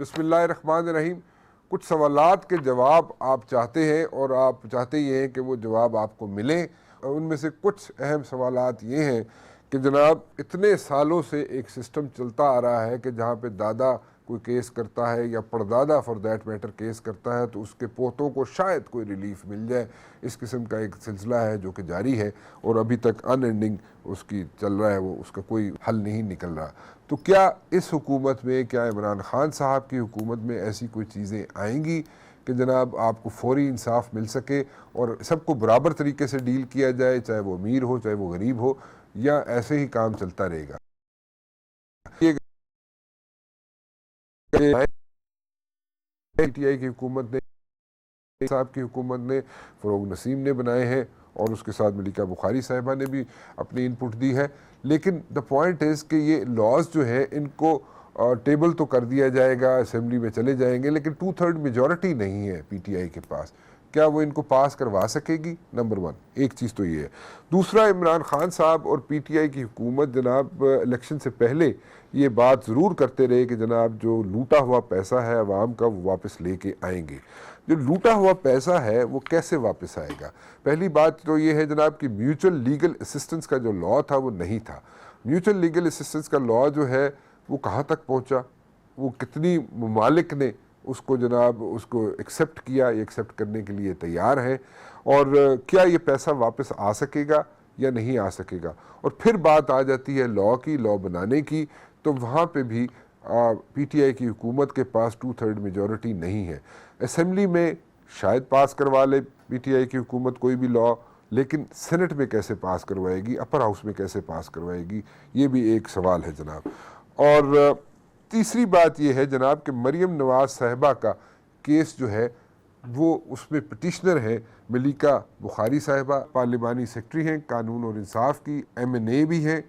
بسم اللہ الرحمن الرحیم. کچھ سوالات کے جواب آپ چاہتے ہیں اور آپ چاہتے یہ ہیں کہ وہ جواب آپ کو ملیں. ان میں سے کچھ اہم سوالات یہ ہیں کہ جناب اتنے سالوں سے ایک سسٹم چلتا آ رہا ہے کہ جہاں پہ دادا کوئی کیس کرتا ہے یا پردادا فار دیٹ میٹر کیس کرتا ہے تو اس کے پوتوں کو شاید کوئی ریلیف مل جائے. اس قسم کا ایک سلسلہ ہے جو کہ جاری ہے اور ابھی تک ان اینڈنگ اس کی چل رہا ہے, وہ اس کا کوئی حل نہیں نکل رہا. تو کیا اس حکومت میں, کیا عمران خان صاحب کی حکومت میں ایسی کوئی چیزیں آئیں گی کہ جناب آپ کو فوری انصاف مل سکے اور سب کو برابر طریقے سے ڈیل کیا جائے, چاہے وہ امیر ہو چاہے وہ غریب ہو, یا ایسے ہی کام چلتا رہے گا؟ پی ٹی آئی کی حکومت نے, صاحب کی حکومت نے, فروغ نسیم نے بنائے ہیں اور اس کے ساتھ ملکہ بخاری صاحبہ نے بھی اپنی ان پٹ دی ہے. لیکن دا پوائنٹ از کہ یہ لاز جو ہے ان کو ٹیبل تو کر دیا جائے گا, اسمبلی میں چلے جائیں گے, لیکن 2/3 میجورٹی نہیں ہے پی ٹی آئی کے پاس. کیا وہ ان کو پاس کروا سکے گی؟ نمبر 1 ایک چیز تو یہ ہے. دوسرا, عمران خان صاحب اور پی ٹی آئی کی حکومت جناب الیکشن سے پہلے یہ بات ضرور کرتے رہے کہ جناب جو لوٹا ہوا پیسہ ہے عوام کا وہ واپس لے کے آئیں گے. جو لوٹا ہوا پیسہ ہے وہ کیسے واپس آئے گا؟ پہلی بات تو یہ ہے جناب کہ میوچل لیگل اسسٹنس کا جو لا تھا وہ نہیں تھا. میوچل لیگل اسسٹنس کا لا جو ہے وہ کہاں تک پہنچا, وہ کتنی ممالک نے اس کو جناب اس کو ایکسیپٹ کیا, یہ ایکسیپٹ کرنے کے لیے تیار ہیں, اور کیا یہ پیسہ واپس آ سکے گا یا نہیں آ سکے گا؟ اور پھر بات آ جاتی ہے لا کی, لا بنانے کی, تو وہاں پہ بھی پی ٹی آئی کی حکومت کے پاس 2/3 میجورٹی نہیں ہے. اسمبلی میں شاید پاس کروا لے پی ٹی آئی کی حکومت کوئی بھی لا, لیکن سینٹ میں کیسے پاس کروائے گی, اپر ہاؤس میں کیسے پاس کروائے گی, یہ بھی ایک سوال ہے جناب. اور تیسری بات یہ ہے جناب کہ مریم نواز صاحبہ کا کیس جو ہے وہ اس میں پٹیشنر ہیں ملیکہ بخاری صاحبہ, پارلیمانی سیکرٹری ہیں قانون اور انصاف کی, MNA بھی ہیں.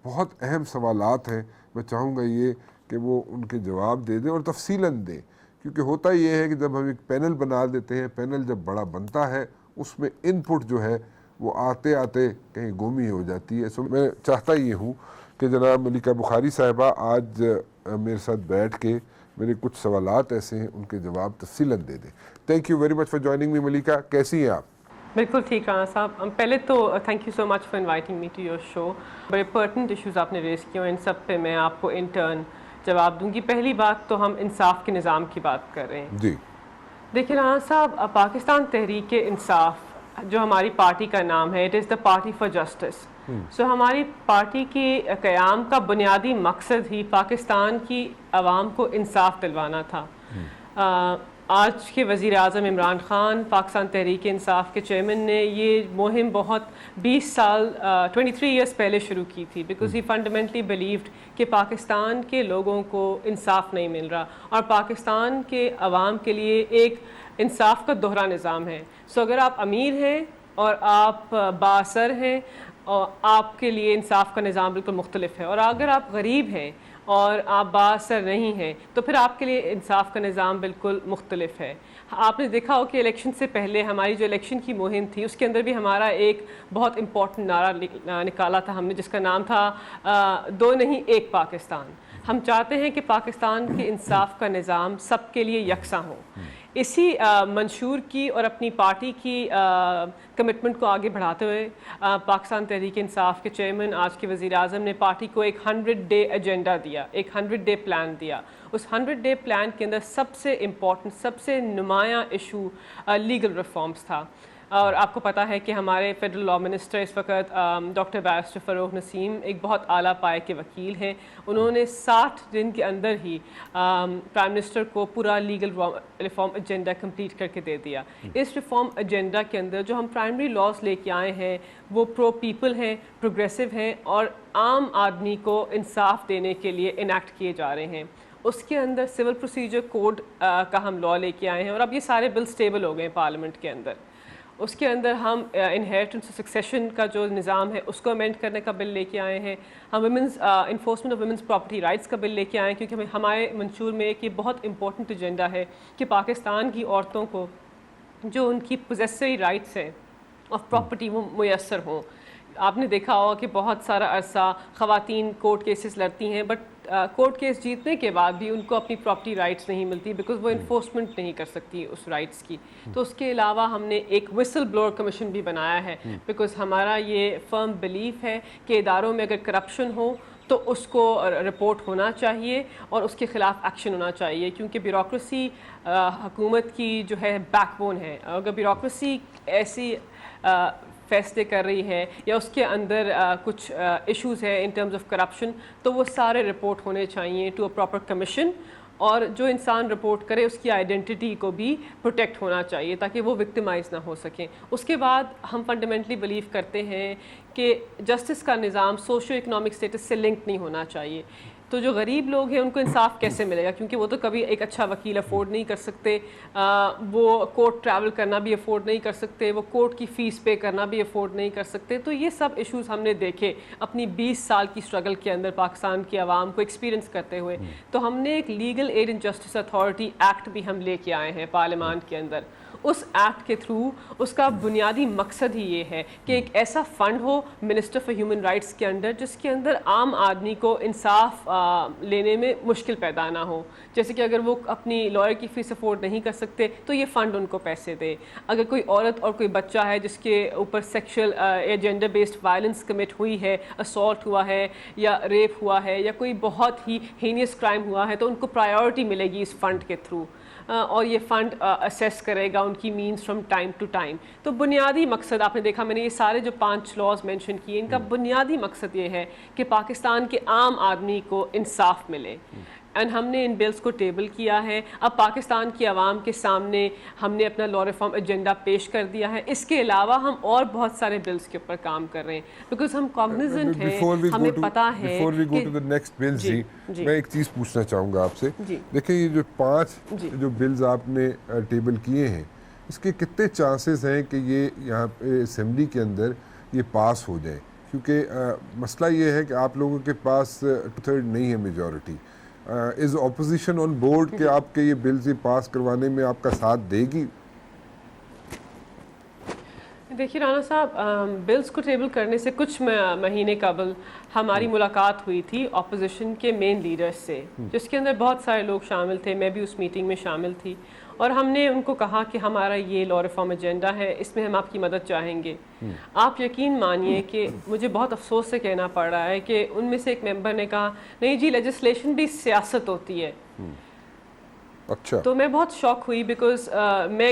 بہت اہم سوالات ہیں, میں چاہوں گا یہ کہ وہ ان کے جواب دے دیں اور تفصیلاً دیں, کیونکہ ہوتا یہ ہے کہ جب ہم ایک پینل بنا دیتے ہیں, پینل جب بڑا بنتا ہے اس میں ان پٹ جو ہے وہ آتے آتے کہیں گمی ہو جاتی ہے. سو میں چاہتا یہ ہوں کہ جناب ملیکہ بخاری صاحبہ آج میرے ساتھ بیٹھ کے میرے کچھ سوالات ایسے ہیں ان کے جواب تفصیلاً دے دیں. Thank you very much for joining me. Malika, کیسی ہیں آپ؟ بالکل ٹھیک رانا صاحب. پہلے تو thank you so much for inviting me to your show. بڑے پرٹنٹ ایشوز آپ نے ریز کیے ہیں, ان سب پہ میں آپ کو ان ٹرن جواب دوں گی. پہلی بات تو ہم انصاف کے نظام کی بات کر رہے ہیں. جی دیکھیں رانا صاحب, پاکستان تحریک انصاف جو ہماری پارٹی کا نام ہے, it is the party for justice. So ہماری پارٹی کی قیام کا بنیادی مقصد ہی پاکستان کی عوام کو انصاف دلوانا تھا. آج کے وزیر اعظم عمران خان, پاکستان تحریک انصاف کے چیئرمین نے یہ مہم بہت 23 ایئرس پہلے شروع کی تھی, بیکاز ہی فنڈامنٹلی بلیوڈ کہ پاکستان کے لوگوں کو انصاف نہیں مل رہا اور پاکستان کے عوام کے لیے ایک انصاف کا دوہرا نظام ہے. سو اگر آپ امیر ہیں اور آپ بااثر ہیں, اور آپ کے لیے انصاف کا نظام بالکل مختلف ہے, اور اگر آپ غریب ہیں اور آپ بااثر نہیں ہیں تو پھر آپ کے لیے انصاف کا نظام بالکل مختلف ہے. آپ نے دیکھا ہو کہ الیکشن سے پہلے ہماری جو الیکشن کی مہم تھی اس کے اندر بھی ہمارا ایک بہت امپورٹنٹ نعرہ نکالا تھا ہم نے, جس کا نام تھا 2 نہیں 1 پاکستان. ہم چاہتے ہیں کہ پاکستان کے انصاف کا نظام سب کے لیے یکساں ہو. اسی منشور کی اور اپنی پارٹی کی کمٹمنٹ کو آگے بڑھاتے ہوئے پاکستان تحریک انصاف کے چیئرمین, آج کے وزیر اعظم نے پارٹی کو ایک 100-day ایجنڈا دیا, ایک 100-day پلان دیا. اس 100-day پلان کے اندر سب سے امپورٹنٹ, سب سے نمایاں ایشو لیگل ریفارمز تھا. اور آپ کو پتہ ہے کہ ہمارے فیڈرل لا منسٹر اس وقت ڈاکٹر بیرسٹر فروغ نسیم ایک بہت اعلیٰ پائے کے وکیل ہیں. انہوں نے 60 دن کے اندر ہی پرائم منسٹر کو پورا لیگل ریفارم ایجنڈا کمپلیٹ کر کے دے دیا. اس ریفارم ایجنڈا کے اندر جو ہم پرائمری لاز لے کے آئے ہیں وہ پرو پیپل ہیں, پروگریسو ہیں, اور عام آدمی کو انصاف دینے کے لیے انیکٹ کیے جا رہے ہیں. اس کے اندر سول پروسیجر کوڈ کا ہم لا لے کے آئے ہیں, اور اب یہ سارے بل سٹیبل ہو گئے ہیں پارلیمنٹ کے اندر. اس کے اندر ہم انہیریٹنس سکسیشن کا جو نظام ہے اس کو امینڈ کرنے کا بل لے کے آئے ہیں. ہم women's enforcement of women's property rights کا بل لے کے آئے ہیں, کیونکہ ہمارے منشور میں ایک یہ بہت امپورٹنٹ ایجنڈا ہے کہ پاکستان کی عورتوں کو جو ان کی پوزیسری رائٹس ہیں آف پراپرٹی وہ میسر ہوں. آپ نے دیکھا ہوگا کہ بہت سارا عرصہ خواتین کورٹ کیسز لڑتی ہیں, بٹ کورٹ کیس جیتنے کے بعد بھی ان کو اپنی پراپرٹی رائٹس نہیں ملتی بیکاز وہ انفورسمنٹ نہیں کر سکتی اس رائٹس کی. تو اس کے علاوہ ہم نے ایک وسل بلوور کمیشن بھی بنایا ہے بیکاز ہمارا یہ فرم بلیف ہے کہ اداروں میں اگر کرپشن ہو تو اس کو رپورٹ ہونا چاہیے اور اس کے خلاف ایکشن ہونا چاہیے, کیونکہ بیوروکریسی حکومت کی جو ہے بیک بون ہے. اگر بیوروکریسی ایسی فیصلے کر رہی ہے یا اس کے اندر کچھ ایشوز ہے ان ٹرمز آف کرپشن تو وہ سارے رپورٹ ہونے چاہیے ٹو اے پراپر کمیشن, اور جو انسان رپورٹ کرے اس کی آئیڈینٹی کو بھی پروٹیکٹ ہونا چاہیے تاکہ وہ وکٹمائز نہ ہو سکیں. اس کے بعد ہم فنڈامنٹلی بلیو کرتے ہیں کہ جسٹس کا نظام سوشو اکنامک اسٹیٹس سے لنک نہیں ہونا چاہیے. تو جو غریب لوگ ہیں ان کو انصاف کیسے ملے گا, کیونکہ وہ تو کبھی ایک اچھا وکیل افورڈ نہیں کر سکتے, وہ کورٹ ٹریول کرنا بھی افورڈ نہیں کر سکتے, وہ کورٹ کی فیس پے کرنا بھی افورڈ نہیں کر سکتے. تو یہ سب ایشوز ہم نے دیکھے اپنی 20 سال کی اسٹرگل کے اندر پاکستان کی عوام کو ایکسپیرینس کرتے ہوئے. تو ہم نے ایک legal aid and justice authority act بھی ہم لے کے آئے ہیں پارلیمان کے اندر. اس ایکٹ کے تھرو اس کا بنیادی مقصد ہی یہ ہے کہ ایک ایسا fund who minister for human rights کے اندر جس کے اندر عام آدمی کو انصاف لینے میں مشکل پیدا نہ ہو. جیسے کہ اگر وہ اپنی لائر کی فیس افورڈ نہیں کر سکتے تو یہ فنڈ ان کو پیسے دے. اگر کوئی عورت اور کوئی بچہ ہے جس کے اوپر سیکشل یا جینڈر بیسڈ وائلنس کمٹ ہوئی ہے, اسالٹ ہوا ہے یا ریپ ہوا ہے یا کوئی بہت ہی ہینیس کرائم ہوا ہے, تو ان کو پرائیورٹی ملے گی اس فنڈ کے تھرو, اور یہ فنڈ اسیس کرے گا ان کی means from time to time. تو بنیادی مقصد آپ نے دیکھا, میں نے یہ سارے جو 5 لاز مینشن کیے ان کا بنیادی مقصد یہ ہے کہ پاکستان کے عام آدمی کو انصاف ملے. اینڈ ہم نے ان بلز کو ٹیبل کیا ہے. اب پاکستان کی عوام کے سامنے ہم نے اپنا لا ریفارم ایجنڈا پیش کر دیا ہے. اس کے علاوہ ہم اور بہت سارے بلز کے اوپر کام کر رہے ہیں بیکاز ہم کاگنیزنٹ ہیں, ہمیں پتہ ہے. Before we go to the next bills, جی میں ایک چیز پوچھنا چاہوں گا آپ سے. دیکھیں یہ جو 5 جو بلز آپ نے ٹیبل کیے ہیں اس کے کتنے چانسز ہیں کہ یہ یہاں پہ اسمبلی کے اندر یہ پاس ہو جائیں, کیونکہ مسئلہ یہ ہے کہ آپ لوگوں کے پاس 2/3 نہیں ہے majority. Is opposition on board کہ آپ کے یہ بلز پاس کروانے میں آپ کا ساتھ دے گی؟ دیکھیے رانا صاحب, بلز کو ٹیبل کرنے سے کچھ مہینے قبل ہماری ملاقات ہوئی تھی اپوزیشن کے مین لیڈرز سے, جس کے اندر بہت سارے لوگ شامل تھے. میں بھی اس میٹنگ میں شامل تھی, اور ہم نے ان کو کہا کہ ہمارا یہ لا ریفارم ایجنڈا ہے, اس میں ہم آپ کی مدد چاہیں گے. آپ یقین مانیے کہ مجھے بہت افسوس سے کہنا پڑ رہا ہے کہ ان میں سے ایک ممبر نے کہا نہیں جی لیجسلیشن بھی سیاست ہوتی ہے. اچھا. تو میں بہت شاک ہوئی بیکاز میں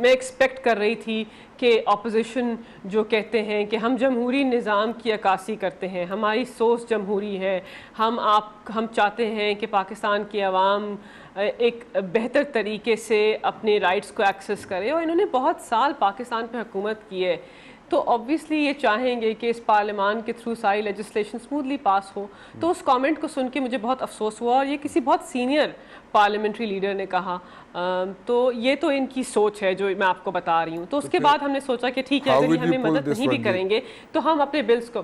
ایکسپیکٹ کر رہی تھی کہ اپوزیشن جو کہتے ہیں کہ ہم جمہوری نظام کی عکاسی کرتے ہیں, ہماری سوچ جمہوری ہے, ہم چاہتے ہیں کہ پاکستان کی عوام ایک بہتر طریقے سے اپنے رائٹس کو ایکسیس کرے, اور انہوں نے بہت سال پاکستان پہ حکومت کی ہے, تو آبویسلی یہ چاہیں گے کہ اس پارلیمان کے تھرو ساری لیجسلیشن اسموتھلی پاس ہو. تو اس کامنٹ کو سن کے مجھے بہت افسوس ہوا, اور یہ کسی بہت سینئر پارلیمنٹری لیڈر نے کہا. تو یہ تو ان کی سوچ ہے جو میں آپ کو بتا رہی ہوں. تو اس کے بعد ہم نے سوچا کہ ٹھیک ہے اگر یہ ہمیں مدد نہیں بھی کریں گے تو ہم اپنے بلز کو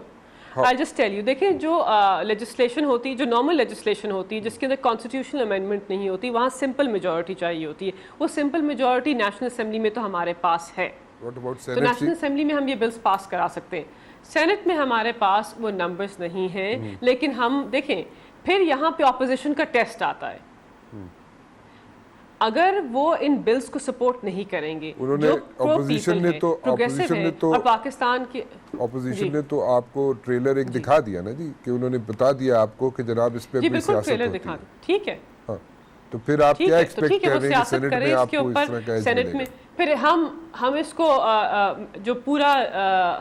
I'll just tell you, دیکھیں جو لیجسلیشن ہوتی, جو نارمل لیجسلیشن ہوتی جس کے اندر کانسٹیٹیوشنل امینڈمنٹ نہیں ہوتی, وہاں سمپل میجورٹی چاہیے ہوتی ہے. وہ سمپل میجورٹی نیشنل اسمبلی میں تو ہمارے پاس ہے, تو نیشنل اسمبلی میں ہم یہ بلز پاس کرا سکتے ہیں. سینٹ میں ہمارے پاس وہ نمبرز نہیں ہیں, لیکن ہم دیکھیں پھر یہاں پہ اپوزیشن کا ٹیسٹ آتا ہے. اگر وہ ان بلز کو سپورٹ نہیں کریں گے, جو اپوزیشن نے تو اور پاکستان کی اپوزیشن نے تو آپ کو ٹریلر ایک دکھا دیا نا جی, کہ انہوں نے بتا دیا آپ کو کہ جناب اس پہ کوئی سیاست ہوتی ہے. ٹھیک ہے, تو پھر آپ کیا ایکسپیکٹ کر رہے ہیں کہ سینٹ میں آپ کو اس طرح کا سینٹ میں پھر ہم اس کو جو پورا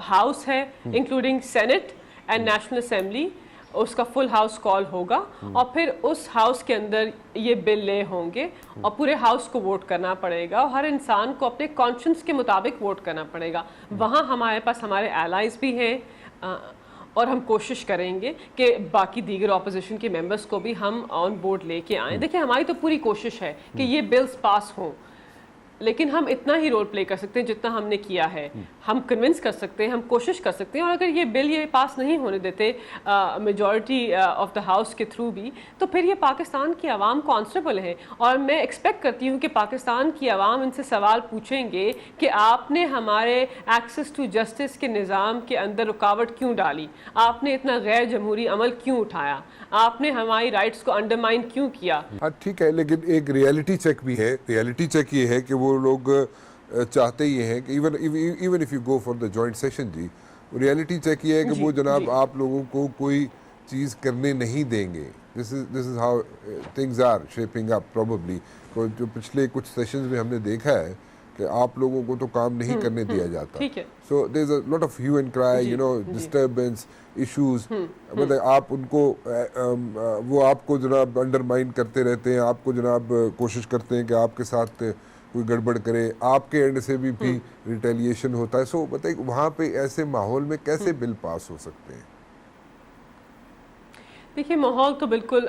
ہاؤس ہے including Senate and National Assembly, اس کا فل ہاؤس کال ہوگا, اور پھر اس ہاؤس کے اندر یہ بل لے ہوں گے, اور پورے ہاؤس کو ووٹ کرنا پڑے گا, اور ہر انسان کو اپنے کانشنس کے مطابق ووٹ کرنا پڑے گا. وہاں ہمارے پاس ہمارے الائز بھی ہیں, اور ہم کوشش کریں گے کہ باقی دیگر اپوزیشن کے ممبرس کو بھی ہم آن بورڈ لے کے آئیں. دیکھیں ہماری تو پوری کوشش ہے کہ یہ بلز پاس ہوں. لیکن ہم اتنا ہی رول پلے کر سکتے ہیں جتنا ہم نے کیا ہے. ہم کنونس کر سکتے ہیں, ہم کوشش کر سکتے ہیں, اور اگر یہ بل یہ پاس نہیں ہونے دیتے میجورٹی آف دا ہاؤس کے تھرو بھی, تو پھر یہ پاکستان کی عوام کو آنسریبل ہے. اور میں ایکسپیکٹ کرتی ہوں کہ پاکستان کی عوام ان سے سوال پوچھیں گے کہ آپ نے ہمارے ایکسیس ٹو جسٹس کے نظام کے اندر رکاوٹ کیوں ڈالی, آپ نے اتنا غیر جمہوری عمل کیوں اٹھایا, آپ نے ہماری رائٹس کو انڈرمائن کیوں کیا. ہاں ٹھیک ہے, لیکن ایک ریئلٹی چیک بھی ہے. ریئلٹی چیک یہ ہے کہ وہ لوگ چاہتے یہ ہیں کہ even if you go for the joint session, جی ریئلٹی چیک یہ ہے کہ وہ جناب آپ لوگوں کو کوئی چیز کرنے نہیں دیں گے. This is how things are shaping up probably. جو پچھلے کچھ سیشنز میں ہم نے دیکھا ہے کہ آپ لوگوں کو تو کام نہیں کرنے دیا جاتا. سو دیر از اے لاٹ آف ہیو اینڈ کرائی, یو نو, ڈسٹربنس ایشوز. مطلب آپ ان کو وہ آپ کو جناب انڈرمائن کرتے رہتے ہیں, آپ کو جناب کوشش کرتے ہیں کہ آپ کے ساتھ کوئی گڑبڑ کرے, آپ کے اینڈ سے بھی ریٹیلیشن ہوتا ہے. سو بتائیے وہاں پہ ایسے ماحول میں کیسے بل پاس ہو سکتے ہیں؟ دیکھیے ماحول تو بالکل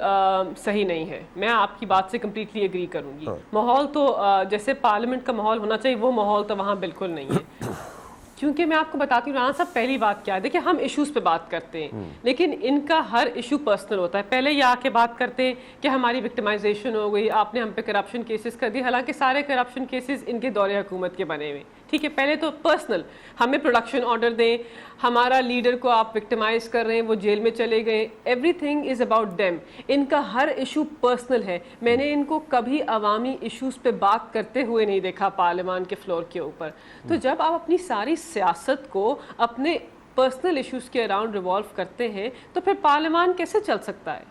صحیح نہیں ہے, میں آپ کی بات سے کمپلیٹلی ایگری کروں گی. ماحول تو جیسے پارلیمنٹ کا ماحول ہونا چاہیے وہ ماحول تو وہاں بالکل نہیں ہے. کیونکہ میں آپ کو بتاتی ہوں رانا صاحب, پہلی بات کیا ہے, دیکھیں ہم ایشوز پہ بات کرتے ہیں لیکن ان کا ہر ایشو پرسنل ہوتا ہے. پہلے یہ آ کے بات کرتے ہیں کہ ہماری وکٹمائزیشن ہو گئی, آپ نے ہم پہ کرپشن کیسز کر دی, حالانکہ سارے کرپشن کیسز ان کے دور حکومت کے بنے ہوئے. ٹھیک ہے, پہلے تو پرسنل, ہمیں پروڈکشن آرڈر دیں, ہمارا لیڈر کو آپ وکٹمائز کر رہے ہیں, وہ جیل میں چلے گئے, everything is about them. ان کا ہر ایشو پرسنل ہے. میں نے ان کو کبھی عوامی ایشوز پہ بات کرتے ہوئے نہیں دیکھا پارلیمان کے فلور کے اوپر. تو جب آپ اپنی ساری سیاست کو اپنے پرسنل ایشوز کے اراؤنڈ ریوالو کرتے ہیں تو پھر پارلیمان کیسے چل سکتا ہے؟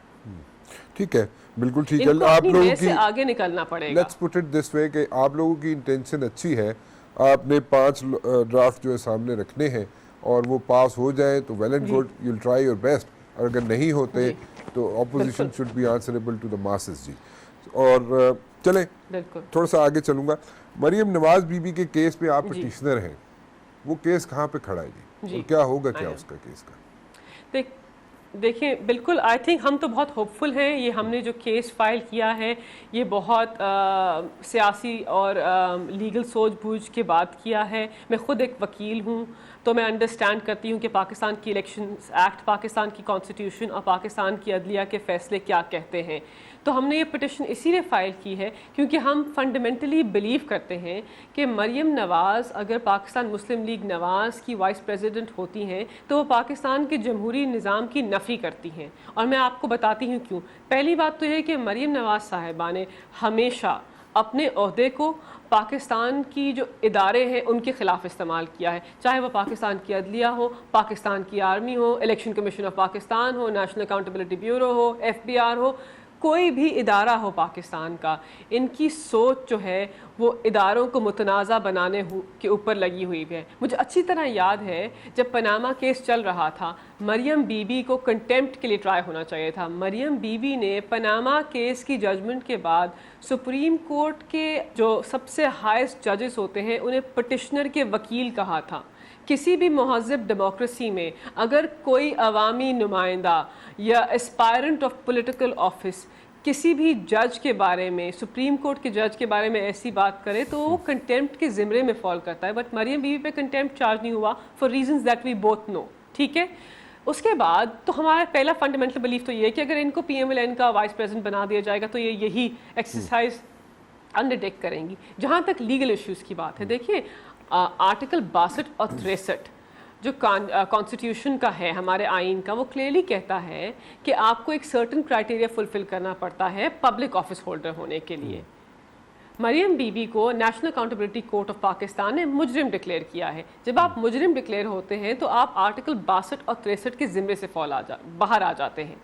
ٹھیک ہے, بالکل ٹھیک ہے. ان کو اپنی میں سے آگے نکلنا پڑے گا. لیٹس پٹ اٹ دس وے کہ آپ لوگوں کی انٹینشن اچھی ہے, آپ نے 5 ڈرافٹ جو ہے سامنے رکھنے ہیں اور وہ پاس ہو جائیں تو well and good, you will try your best. اور اگر نہیں ہوتے تو opposition should be answerable to the masses. جی, اور چلیں تھوڑا سا آگے چلوں گا. مریم نواز بی بی کے کیس پہ آپ پٹیشنر ہیں, وہ کیس کہاں پہ کھڑا ہے جی, اور کیا ہوگا کیا اس کا کیس کا؟ دیکھیں بالکل آئی تھنک ہم تو بہت ہوپ فل ہیں. یہ ہم نے جو کیس فائل کیا ہے یہ بہت سیاسی اور لیگل سوچ بوجھ کے بعد کیا ہے. میں خود ایک وکیل ہوں تو میں انڈرسٹینڈ کرتی ہوں کہ پاکستان کی الیکشنز ایکٹ, پاکستان کی کانسٹیٹیوشن اور پاکستان کی عدلیہ کے فیصلے کیا کہتے ہیں. تو ہم نے یہ پٹیشن اسی لیے فائل کی ہے کیونکہ ہم فنڈامنٹلی بلیو کرتے ہیں کہ مریم نواز اگر پاکستان مسلم لیگ نواز کی وائس پریزیڈنٹ ہوتی ہیں تو وہ پاکستان کے جمہوری نظام کی نفی کرتی ہیں. اور میں آپ کو بتاتی ہوں کیوں. پہلی بات تو یہ کہ مریم نواز صاحبہ نے ہمیشہ اپنے عہدے کو پاکستان کی جو ادارے ہیں ان کے خلاف استعمال کیا ہے, چاہے وہ پاکستان کی عدلیہ ہو, پاکستان کی army who, election commission of Pakistan who, national accountability bureau who, FBR ہو, کوئی بھی ادارہ ہو پاکستان کا. ان کی سوچ جو ہے وہ اداروں کو متنازع بنانے کے اوپر لگی ہوئی ہے. مجھے اچھی طرح یاد ہے جب پاناما کیس چل رہا تھا, مریم بی بی کو کنٹیمپٹ کے لیے ٹرائی ہونا چاہیے تھا. مریم بی بی نے پاناما کیس کی ججمنٹ کے بعد سپریم کورٹ کے جو سب سے ہائیسٹ ججز ہوتے ہیں انہیں پٹیشنر کے وکیل کہا تھا. کسی بھی مہذب ڈیموکریسی میں اگر کوئی عوامی نمائندہ یا اسپائرنٹ آف پولیٹیکل آفس کسی بھی جج کے بارے میں, سپریم کورٹ کے جج کے بارے میں ایسی بات کرے تو وہ کنٹیمپٹ کے زمرے میں فال کرتا ہے. بٹ مریم بی بی پہ کنٹیمپٹ چارج نہیں ہوا for reasons that we both know. ٹھیک ہے, اس کے بعد تو ہمارا پہلا فنڈامنٹل بلیف تو یہ ہے کہ اگر ان کو PMLN کا وائس پریزیڈنٹ بنا دیا جائے گا تو یہ یہی ایکسرسائز انڈرٹیک کریں گی. جہاں تک لیگل ایشوز کی بات ہے, دیکھیے آرٹیکل 62 اور 63 جو کانسٹیٹیوشن کا ہے ہمارے آئین کا, وہ کلیئرلی کہتا ہے کہ آپ کو ایک سرٹن کرائٹیریا فلفل کرنا پڑتا ہے پبلک آفس ہولڈر ہونے کے لیے. مریم بی بی کو national accountability court of Pakistan نے مجرم ڈکلیئر کیا ہے. جب آپ مجرم ڈکلیئر ہوتے ہیں تو آپ آرٹیکل 62 اور 63 کے زمرے سے باہر آ جاتے ہیں.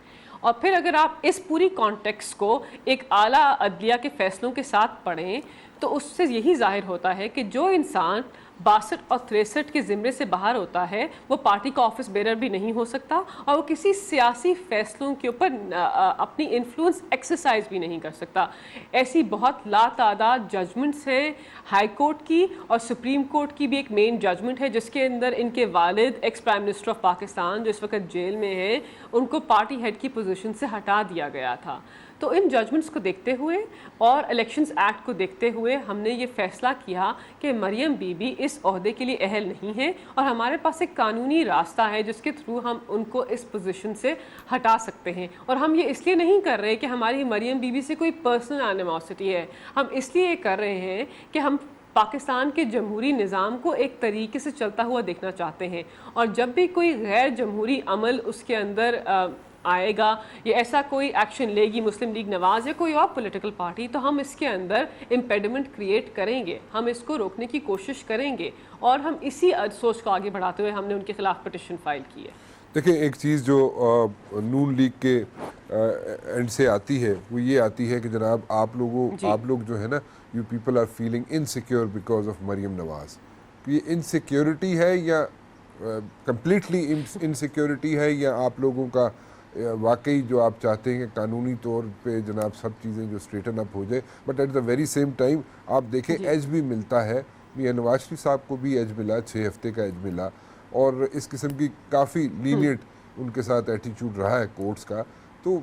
اور پھر اگر آپ اس پوری کانٹیکسٹ کو ایک اعلیٰ عدلیہ کے فیصلوں کے ساتھ پڑھیں تو اس سے یہی ظاہر ہوتا ہے کہ جو انسان 62 اور 63 کے زمرے سے باہر ہوتا ہے وہ پارٹی کا آفس بیرر بھی نہیں ہو سکتا اور وہ کسی سیاسی فیصلوں کے اوپر اپنی انفلوئنس ایکسرسائز بھی نہیں کر سکتا. ایسی بہت لا تعداد ججمنٹس ہیں ہائی کورٹ کی اور سپریم کورٹ کی بھی ایک مین ججمنٹ ہے جس کے اندر ان کے والد ex prime minister of Pakistan جو اس وقت جیل میں ہیں ان کو پارٹی ہیڈ کی پوزیشن سے ہٹا دیا گیا تھا. تو ان ججمنٹس کو دیکھتے ہوئے اور الیکشنز ایکٹ کو دیکھتے ہوئے ہم نے یہ فیصلہ کیا کہ مریم بی بی اس عہدے کے لیے اہل نہیں ہے اور ہمارے پاس ایک قانونی راستہ ہے جس کے تھرو ہم ان کو اس پوزیشن سے ہٹا سکتے ہیں. اور ہم یہ اس لیے نہیں کر رہے کہ ہماری مریم بی بی سے کوئی پرسنل اینیموسٹی ہے, ہم اس لیے کر رہے ہیں کہ ہم پاکستان کے جمہوری نظام کو ایک طریقے سے چلتا ہوا دیکھنا چاہتے ہیں, اور جب بھی کوئی غیر جمہوری عمل اس کے اندر آئے گا یا ایسا کوئی ایکشن لے گی مسلم لیگ نواز یا کوئی اور پولیٹیکل پارٹی, تو ہم اس کے اندر امپیڈمنٹ کریٹ کریں گے, ہم اس کو روکنے کی کوشش کریں گے, اور ہم اسی سوچ کو آگے بڑھاتے ہوئے ہم نے ان کے خلاف پٹیشن فائل کی ہے. دیکھیں ایک چیز جو نون لیگ کے اینڈ سے آتی ہے وہ یہ آتی ہے کہ جناب آپ لوگ جو ہے نا, you people are feeling insecure because of Maryam Nawaz. یہ انسیکیورٹی ہے یا کمپلیٹلی انسیکیورٹی ہے, یا آپ لوگوں کا واقعی جو آپ چاہتے ہیں کہ قانونی طور پہ جناب سب چیزیں جو اسٹریٹن اپ ہو جائے, but at the very same time آپ دیکھیں ایج بھی ملتا ہے. میاں نواز شریف صاحب کو بھی ایج ملا, 6 ہفتے کا ایج ملا, اور اس قسم کی کافی لینیٹ ان کے ساتھ ایٹیچیوڈ رہا ہے کورٹس کا. تو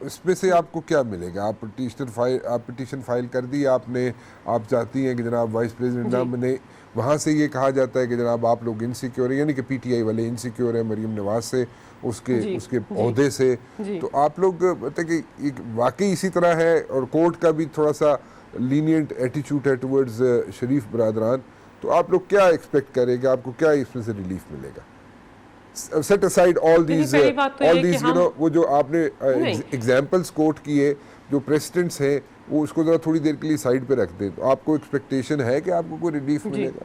اس میں سے آپ کو کیا ملے گا؟ آپ پٹیشن فائل کر دی آپ نے, آپ چاہتی ہیں کہ جناب وائس پریزیڈنٹ نہ بنے, وہاں سے یہ کہا جاتا ہے کہ جناب آپ لوگ انسیکیور ہیں, یعنی کہ پی ٹی آئی والے انسیکیور ہیں مریم نواز سے, اس کے عہدے سے. تو آپ لوگ بتائیں کہ واقعی اسی طرح ہے, اور کورٹ کا بھی تھوڑا سا لینینٹ ایٹیچیوڈ ہے ٹورڈز شریف برادران, تو آپ لوگ کیا ایکسپیکٹ کریں گے, آپ کو کیا اس میں سے ریلیف ملے گا؟ Set aside all these you know, وہ جو آپ نے ایگزامپلس کوٹ کیے جو پریسیڈنٹس ہیں, وہ اس کو ذرا تھوڑی دیر کے لیے سائڈ پہ رکھ دیں, تو آپ کو ایکسپیکٹیشن ہے کہ آپ کو کوئی ریلیف ملے گا؟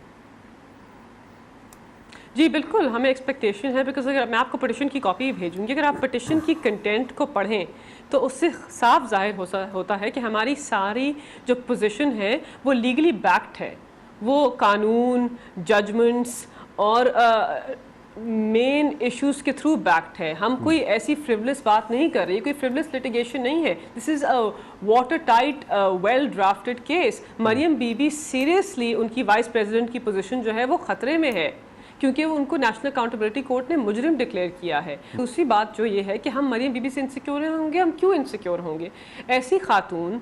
جی بالکل ہمیں ایکسپیکٹیشن ہے, بیکاز اگر میں آپ کو پٹیشن کی کاپی بھیجوں گی, اگر آپ پٹیشن کی کنٹینٹ کو پڑھیں تو اس سے صاف ظاہر ہوتا ہے کہ ہماری ساری جو پوزیشن ہے وہ لیگلی بیکڈ ہے, وہ قانون, ججمنٹس اور مین ایشوز کے تھرو بیکڈ ہے. ہم کوئی ایسی فریولس بات نہیں کر رہی, کوئی فریولس لٹیگیشن نہیں ہے. This is a watertight well drafted case. Maryam بی بی سیریسلی ان کی وائس پریزیڈنٹ کی پوزیشن جو ہے وہ خطرے میں ہے, کیونکہ وہ ان کو نیشنل اکاؤنٹیبلٹی کورٹ نے مجرم ڈکلیئر کیا ہے. دوسری بات جو یہ ہے کہ ہم مریم بی بی سے انسیکیور ہوں گے, ہم کیوں انسیکیور ہوں گے؟ ایسی خاتون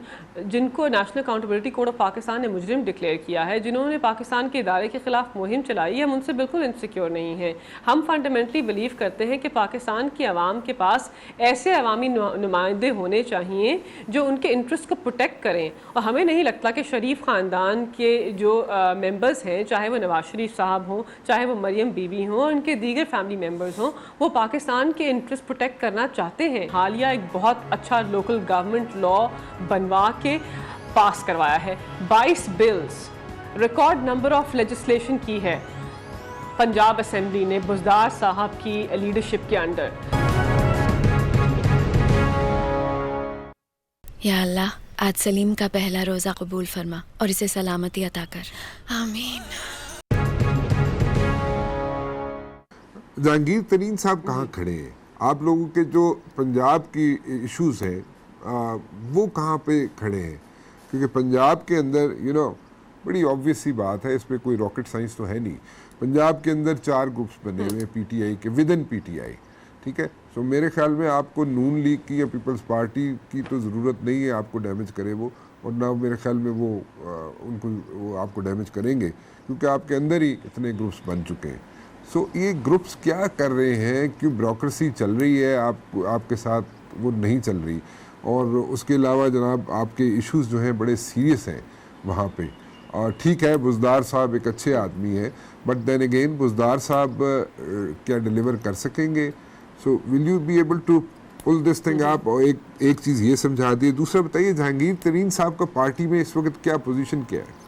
جن کو national accountability court of Pakistan نے مجرم ڈکلیئر کیا ہے, جنہوں نے پاکستان کے ادارے کے خلاف مہم چلائی ہے, ہم ان سے بالکل انسیکیور نہیں ہیں. ہم فنڈامنٹلی بلیو کرتے ہیں کہ پاکستان کی عوام کے پاس ایسے عوامی نمائندے ہونے چاہیے جو ان کے انٹرسٹ کو پروٹیکٹ کریں, اور ہمیں نہیں لگتا کہ شریف خاندان کے جو ممبرز ہیں, چاہے وہ نواز شریف صاحب ہوں, چاہے وہ مریم بی بی ہوں, اور ان کے دیگر فیملی ممبرز ہوں, وہ پاکستان کے انٹرسٹ پروٹیکٹ کرنا چاہتے ہیں. حالیہ ایک بہت اچھا لوکل گورنمنٹ لا بنوا کے پاس کروایا ہے, 22 bills, record number of legislation کی ہے پنجاب اسمبلی نے بزدار صاحب کی لیڈرشپ کے انڈر. یا اللہ آج سلیم کا پہلا روزہ قبول فرما اور اسے سلامتی عطا کر, آمین. جہانگیر ترین صاحب کہاں کھڑے ہیں؟ آپ لوگوں کے جو پنجاب کی ایشوز ہیں وہ کہاں پہ کھڑے ہیں؟ کیونکہ پنجاب کے اندر بڑی آبویس سی بات ہے, اس پہ کوئی راکٹ سائنس تو ہے نہیں. پنجاب کے اندر 4 گروپس بنے ہوئے پی ٹی آئی کے, with in P T I, ٹھیک ہے. سو میرے خیال میں آپ کو نون لیگ کی یا پیپلز پارٹی کی تو ضرورت نہیں ہے آپ کو ڈیمیج کرے وہ, اور نہ میرے خیال میں وہ آپ کو ڈیمیج کریں گے, کیونکہ آپ کے اندر ہی اتنے گروپس بن چکے ہیں. سو یہ گروپس کیا کر رہے ہیں؟ کیوں بیوروکریسی چل رہی ہے آپ کے ساتھ, وہ نہیں چل رہی. اور اس کے علاوہ جناب آپ کے ایشوز جو ہیں بڑے سیریس ہیں وہاں پہ. اور ٹھیک ہے بزدار صاحب ایک اچھے آدمی ہیں, بٹ دین اگین بزدار صاحب کیا ڈیلیور کر سکیں گے؟ So will you be able to pull this thing آپ؟ اور ایک چیز یہ سمجھا دیے. دوسرا بتائیے جہانگیر ترین صاحب کا پارٹی میں اس وقت کیا پوزیشن کیا ہے؟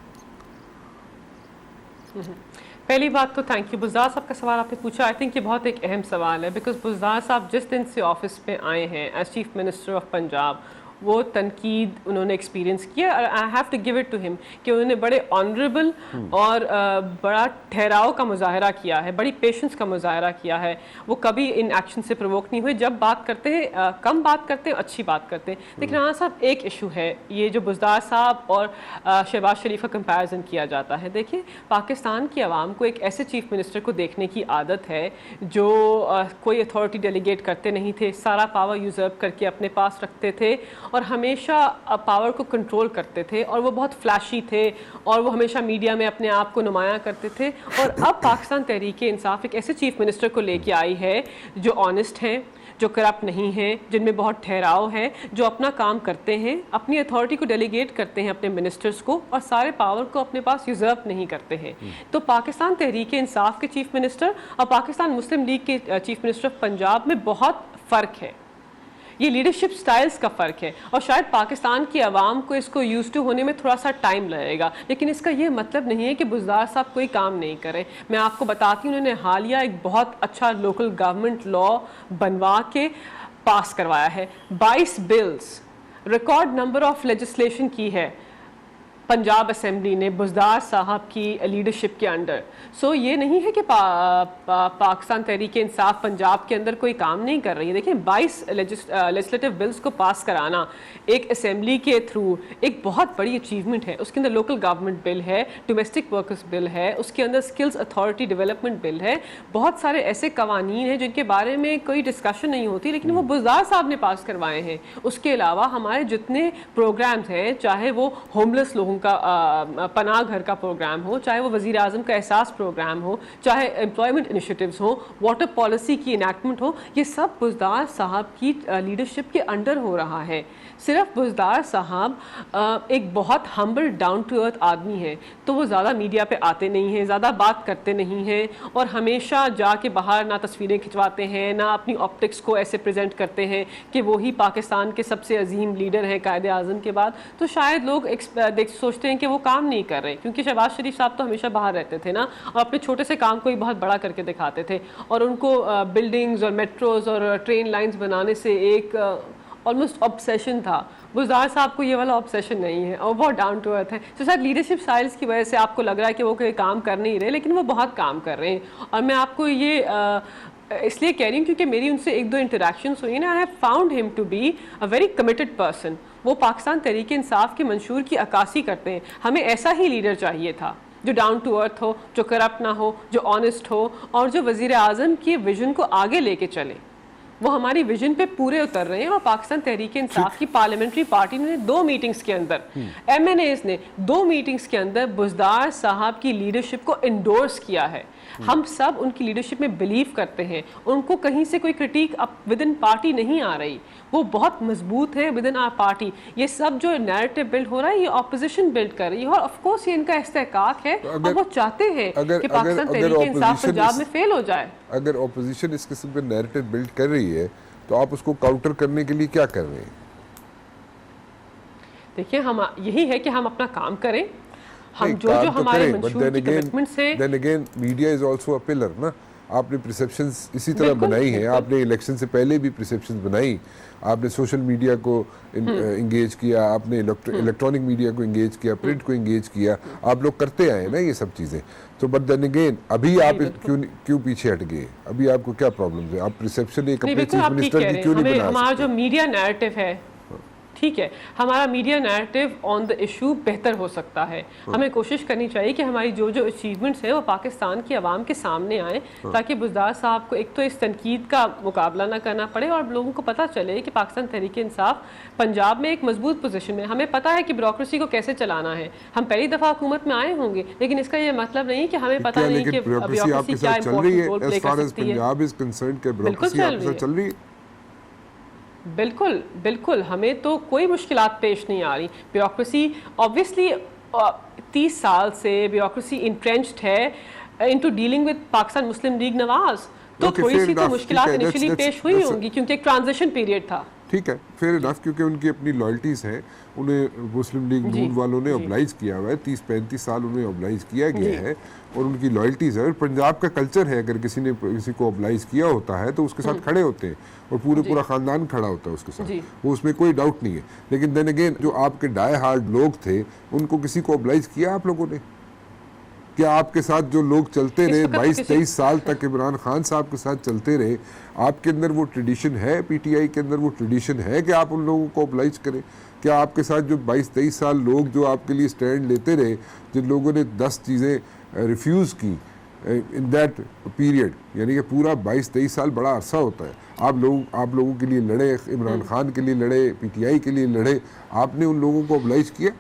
پہلی بات تو تھینک یو. بزدار صاحب کا سوال آپ نے پوچھا, آئی تھنک یہ بہت ایک اہم سوال ہے, بیکاز بزدار صاحب جس دن سے آفس میں آئے ہیں as chief minister of Punjab, وہ تنقید انہوں نے ایکسپیرینس کیا. I have to give it to him کہ انہوں نے بڑے آنریبل اور بڑا ٹھہراؤ کا مظاہرہ کیا ہے, بڑی پیشنس کا مظاہرہ کیا ہے. وہ کبھی ان ایکشن سے پرووک نہیں ہوئے. جب بات کرتے ہیں کم بات کرتے ہیں, اچھی بات کرتے ہیں. لیکن رانا صاحب ایک ایشو ہے یہ جو بزدار صاحب اور شہباز شریف کا کمپیرزن کیا جاتا ہے. دیکھیں پاکستان کی عوام کو ایک ایسے چیف منسٹر کو دیکھنے کی عادت ہے جو کوئی اتھارٹی ڈیلیگیٹ کرتے نہیں تھے, سارا پاور یوزرپ کر کے اپنے پاس رکھتے تھے اور ہمیشہ پاور کو کنٹرول کرتے تھے, اور وہ بہت فلیشی تھے اور وہ ہمیشہ میڈیا میں اپنے آپ کو نمایاں کرتے تھے. اور اب پاکستان تحریک انصاف ایک ایسے چیف منسٹر کو لے کے آئی ہے جو آنیسٹ ہیں, جو کرپٹ نہیں ہیں, جن میں بہت ٹھہراؤ ہے, جو اپنا کام کرتے ہیں, اپنی اتھارٹی کو ڈیلیگیٹ کرتے ہیں اپنے منسٹرز کو, اور سارے پاور کو اپنے پاس یوزرپ نہیں کرتے ہیں. تو پاکستان تحریک انصاف کے چیف منسٹر اور پاکستان مسلم لیگ کے چیف منسٹر آف پنجاب میں بہت فرق ہے. یہ لیڈرشپ سٹائلز کا فرق ہے, اور شاید پاکستان کی عوام کو اس کو یوز ٹو ہونے میں تھوڑا سا ٹائم لگے گا. لیکن اس کا یہ مطلب نہیں ہے کہ بزدار صاحب کوئی کام نہیں کرے. میں آپ کو بتاتی ہوں, انہوں نے حالیہ ایک بہت اچھا لوکل گورنمنٹ لا بنوا کے پاس کروایا ہے. 22 bills, record number of legislation کی ہے پنجاب اسمبلی نے بزدار صاحب کی لیڈرشپ کے انڈر. سو یہ نہیں ہے کہ پاکستان تحریک انصاف پنجاب کے اندر کوئی کام نہیں کر رہی ہے. دیکھیں 22 لیجسلیٹو بلز کو پاس کرانا ایک اسمبلی کے تھرو ایک بہت بڑی اچیومنٹ ہے. اس کے اندر لوکل گورنمنٹ بل ہے, ڈومیسٹک ورکرز بل ہے, اس کے اندر اسکلز اتھارٹی ڈیولپمنٹ بل ہے, بہت سارے ایسے قوانین ہیں جن کے بارے میں کوئی ڈسکشن نہیں ہوتی, لیکن وہ بزدار صاحب نے پاس کروائے ہیں. اس کے علاوہ ہمارے جتنے پروگرامز ہیں, چاہے وہ ہوملیس لوگوں کا پناہ گھر کا پروگرام ہو, چاہے وہ وزیر اعظم کا احساس پروگرام ہو, چاہے امپلائمنٹ انیشیٹیوز ہوں, واٹر پالیسی کی انیکٹمنٹ ہو, یہ سب بزدار صاحب کی لیڈرشپ کے انڈر ہو رہا ہے. صرف بزدار صاحب ایک بہت ہمبل ڈاؤن ٹو ارتھ آدمی ہے, تو وہ زیادہ میڈیا پہ آتے نہیں ہیں, زیادہ بات کرتے نہیں ہیں, اور ہمیشہ جا کے باہر نہ تصویریں کھنچواتے ہیں, نہ اپنی آپٹکس کو ایسے پریزنٹ کرتے ہیں کہ وہی پاکستان کے سب سے عظیم لیڈر ہیں قائد اعظم کے بعد. تو شاید لوگ سوچتے ہیں کہ وہ کام نہیں کر رہے, کیونکہ شہباز شریف صاحب تو ہمیشہ باہر رہتے تھے نا, اور اپنے چھوٹے سے کام کو ہی بہت بڑا کر کے دکھاتے تھے, اور ان کو بلڈنگز اور میٹروز اور ٹرین لائنز بنانے سے ایک آلموسٹ آبسیشن تھا. بزدار صاحب کو یہ والا آبسیشن نہیں ہے, اور بہت ڈاؤن ٹو ارتھ ہے. تو شاید لیڈرشپ اسٹائلس کی وجہ سے آپ کو لگ رہا ہے کہ وہ کوئی کام کر نہیں رہے, لیکن وہ بہت کام کر رہے ہیں. اور میں آپ کو یہ اس لیے کہہ رہی ہوں کیونکہ میری ان سے ایک دو انٹریکشنس ہوئی نا, I have found him to be a very committed person. وہ پاکستان تحریک انصاف کے منشور کی عکاسی کرتے ہیں. ہمیں ایسا ہی لیڈر چاہیے تھا جو ڈاؤن ٹو ارتھ ہو, جو کرپٹ نہ ہو, جو آنیسٹ ہو, اور جو وزیر اعظم کی ویژن کو آگے لے کے چلے. وہ ہماری ویژن پہ پورے اتر رہے ہیں, اور پاکستان تحریک انصاف کی پارلیمنٹری پارٹی نے 2 میٹنگز کے اندر, ایم این ایز نے 2 میٹنگز کے اندر بزدار صاحب کی لیڈرشپ کو انڈورس کیا ہے. ہم سب ان کی لیڈرشپ میں بلیو کرتے ہیں, ان کو کہیں سے کوئی کرٹیک ود ان پارٹی نہیں آ رہی, وہ بہت مضبوط ہے ود ان آر پارٹی. یہ سب جو نیریٹو بلڈ ہو رہا ہے یہ اپوزیشن بلڈ کر رہی ہے, اور آف کورس یہ ان کا استحقاق ہے, اور وہ چاہتے ہیں کہ پاکستان تحریک انصاف پنجاب میں فیل ہو جائے. اگر اپوزیشن اس قسم کا نیریٹو بلڈ کر رہی ہے تو آپ اس کو کاؤنٹر کرنے کے لیے کیا کر رہے ہیں؟ دیکھیں ہم یہی ہے کہ ہم اپنا کام کریں, ہم جو ہمارے منشور کی کمٹمنٹس ہیں. then again media is also a pillar نا. آپ نے پرسیپشنز اسی طرح بنائی ہیں, آپ نے الیکشن سے پہلے بھی پرسیپشنز بنائی, آپ نے سوشل میڈیا کو انگیج کیا, آپ نے الیکٹرانک میڈیا کو انگیج کیا, پرنٹ کو انگیج کیا, آپ لوگ کرتے آئے نا یہ سب چیزیں. تو بٹ دین اگین ابھی آپ کیوں پیچھے ہٹ گئے؟ ابھی آپ کو کیا پرابلمز ہیں؟ آپ پرسیپشن ایک اپنے چیف منسٹر کی کیوں نہیں بنا سکتے؟ ہمارا جو میڈیا نیریٹو ہے, ٹھیک ہے, ہمارا media narrative on the issue بہتر ہو سکتا ہے. ہمیں کوشش کرنی چاہیے کہ ہماری جو اچیومنٹس ہیں وہ پاکستان کی عوام کے سامنے آئیں, تاکہ بزدار صاحب کو ایک تو اس تنقید کا مقابلہ نہ کرنا پڑے, اور لوگوں کو پتہ چلے کہ پاکستان تحریک انصاف پنجاب میں ایک مضبوط پوزیشن میں. ہمیں پتہ ہے کہ بیوروکریسی کو کیسے چلانا ہے. ہم پہلی دفعہ حکومت میں آئے ہوں گے, لیکن اس کا یہ مطلب نہیں کہ ہمیں پتہ نہیں کہ بیوروکریسی کیا امپورٹنٹ رول پلے کر سکتی ہے. بالکل بالکل, ہمیں تو کوئی مشکلات پیش نہیں آ رہی. بیوروکریسی آبویسلی 30 سال سے بیوروکریسی انٹرینچڈ ہے into dealing with Pakistan Muslim League Nawaz, تو تھوڑی سی تو مشکلات انیشلی پیش ہوئی ہوں گی کیونکہ ایک ٹرانزیشن پیریڈ تھا. ٹھیک ہے، فیئر انف، کیونکہ ان کی اپنی لائلٹیز ہیں، انہیں مسلم لیگ نون والوں نے اوبلائز کیا ہوا ہے، 30-35 سال انہیں اوبلائز کیا گیا ہے اور ان کی لائلٹیز ہے. اور پنجاب کا کلچر ہے، اگر کسی نے کسی کو اوبلائز کیا ہوتا ہے تو اس کے ساتھ کھڑے ہوتے ہیں اور پورا خاندان کھڑا ہوتا ہے اس کے ساتھ، وہ اس میں کوئی ڈاؤٹ نہیں ہے. لیکن دین اگین جو آپ کے ڈائی ہارڈ لوگ تھے ان کو کسی کو اوبلائز کیا آپ لوگوں نے؟ کیا آپ کے ساتھ جو لوگ چلتے رہے 22-23 سال تک عمران خان صاحب کے ساتھ چلتے رہے، آپ کے اندر وہ ٹریڈیشن ہے، پی ٹی آئی کے اندر وہ ٹریڈیشن ہے کہ آپ ان لوگوں کو اوبلائز کریں؟ کیا آپ کے ساتھ جو 22-23 سال لوگ جو آپ کے لیے سٹینڈ لیتے رہے، جن لوگوں نے 10 چیزیں ریفیوز کی ان دیٹ پیریڈ، یعنی کہ پورا 22-23 سال بڑا عرصہ ہوتا ہے، آپ لوگوں کے لیے لڑے، عمران خان کے لیے لڑے، پی ٹی آئی کے لیے لڑے، آپ نے ان لوگوں کو اوبلائز کیا؟